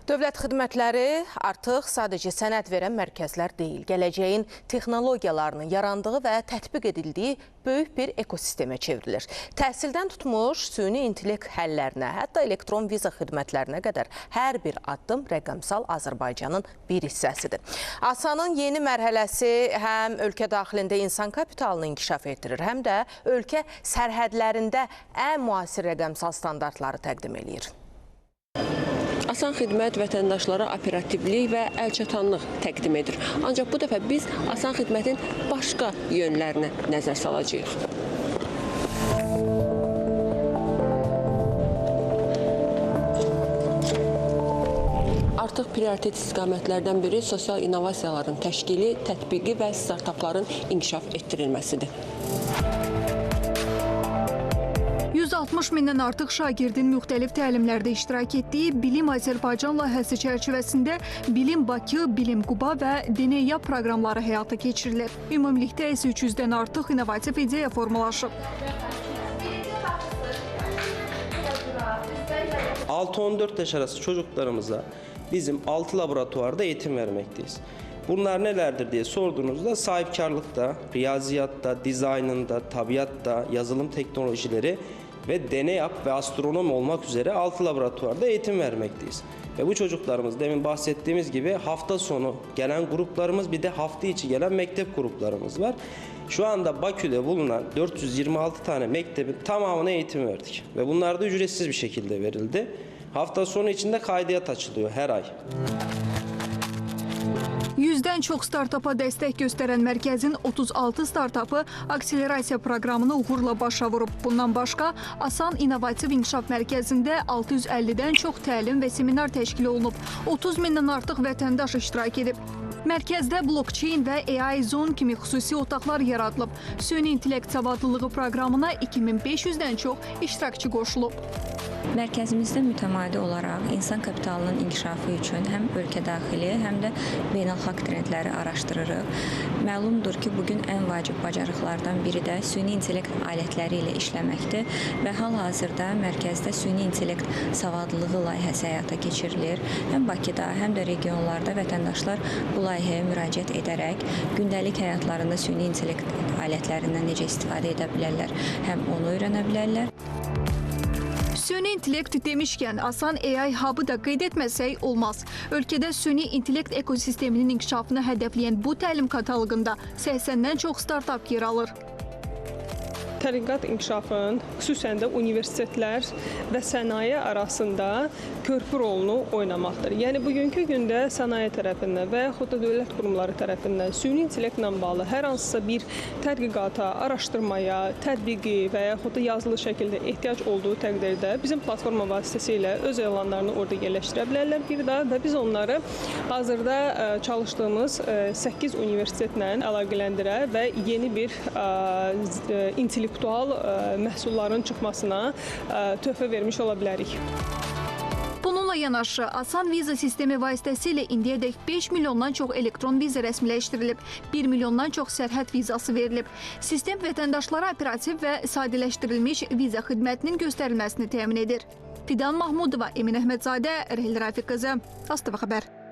Dövlət xidmətləri artıq sadəcə sənəd verən mərkəzlər deyil, gələcəyin texnologiyalarının yarandığı və tətbiq edildiyi böyük bir ekosistemə çevrilir. Təhsildən tutmuş süni intellekt həllərinə, hətta elektron viza xidmətlərinə qədər hər bir addım rəqəmsal Azərbaycanın bir hissəsidir. ASAN-ın yeni mərhələsi həm ölkə daxilində insan kapitalını inkişaf etdirir, həm də ölkə sərhədlərində ən müasir rəqəmsal standartları təqdim edir. ASAN xidmət vətəndaşlara operativlik və əlçatanlıq təqdim edir. Ancaq bu dəfə biz ASAN xidmətin başqa yönlərinə nəzər salacağıq. Artıq prioritet istiqamətlərdən biri sosial innovasiyaların təşkili, tətbiqi və startapların inkişaf etdirilməsidir. 160 mindən artıq şagirdin müxtəlif təlimlərdə iştirak etdiyi Bilim Azərbaycan layihəsi çərçivəsində Bilim Bakı, Bilim Quba və DNEA proqramları həyata keçirilir. Ümumilikdə isə 300-dən artıq innovativ ideya formalaşıb. 6-14 yaş arası çocuklarımıza bizim 6 laboratuvarda eğitim vermekteyiz. Bunlar nelerdir diye sorduğunuzda sahipkarlıkta, riyaziyatta, dizaynında, tabiatta, yazılım teknolojileri ve deney ve astronomi olmak üzere 6 laboratuvarda eğitim vermekteyiz. Ve bu çocuklarımız demin bahsettiğimiz gibi hafta sonu gelen gruplarımız, bir de hafta içi gelen mektep gruplarımız var. Şu anda Bakü'de bulunan 426 tane mektebin tamamına eğitim verdik. Ve bunlar da ücretsiz bir şekilde verildi. Hafta sonu içinde kaydiyat açılıyor her ay. 100-dən çox startapa dəstək göstərən mərkəzin 36 startapı akselerasiya proqramını uğurla başa vurub. Bundan başqa, ASAN İnnovativ İnkişaf Mərkəzində 650-dən çox təlim və seminar təşkil olunub. 30 mindən artıq vətəndaş iştirak edib. Mərkəzdə blockchain və AI Zone kimi xüsusi otaqlar yaradılıb. Süni intellekt savadlılığı proqramına 2500-dən çox iştirakçı qoşulub. Mərkəzimizdə mütəmadi olaraq insan kapitalının inkişafı üçün həm ölkə daxili, həm də beynəlxalq trendləri araşdırırıq. Məlumdur ki, bugün ən vacib bacarıqlardan biri də süni intellekt alətləri ilə işləməkdir və hal-hazırda mərkəzdə süni intellekt savadlılığı layihəsi həyata keçirilir. Həm Bakıda, həm də regionlarda vətəndaşlar bu layihəyə müraciət edərək gündəlik həyatlarında süni intellekt alətlərindən necə istifadə edə bilərlər, həm onu öyrənə bilərlər. Süni intellekt demişkən, ASAN AI Hub-ı da qeyd etməsək olmaz. Ölkədə süni intellekt ekosisteminin inkişafını hədəfləyən bu təlim kataloqunda 80-dən çox startap yer alır. Tədqiqat inkişafının xüsusən də universitetlər və sənaye arasında körpü rolunu oynamaqdır. Yəni, bugünkü gündə sənaye tərəfindən və yaxud da dövlət qurumları tərəfindən süni intellektlə bağlı hər hansısa bir tədqiqata, araşdırmaya, tətbiqi və yaxud da yazılı şəkildə ehtiyac olduğu təqdirdə bizim platforma vasitəsilə öz elanlarını orada yerləşdirə bilərlər bir daha və biz onları hazırda çalışdığımız 8 universitetlə əlaqələndirə və yeni bir intellektual məhsulların çıxmasına töhfə vermiş ola bilərik. Bununla yanaşı, ASAN viza sistemi vasitəsilə indiyədək 5 milyondan çox elektron viza rəsmiləşdirilib, 1 milyondan çox sərhəd vizası verilib. Sistem vətəndaşlara operativ və sadələşdirilmiş viza xidmətinin göstərilməsini təmin edir. Fidan Mahmudova, Emin Əhmədzadə, Rəhil Rafiq qızı, ASTV xəbər.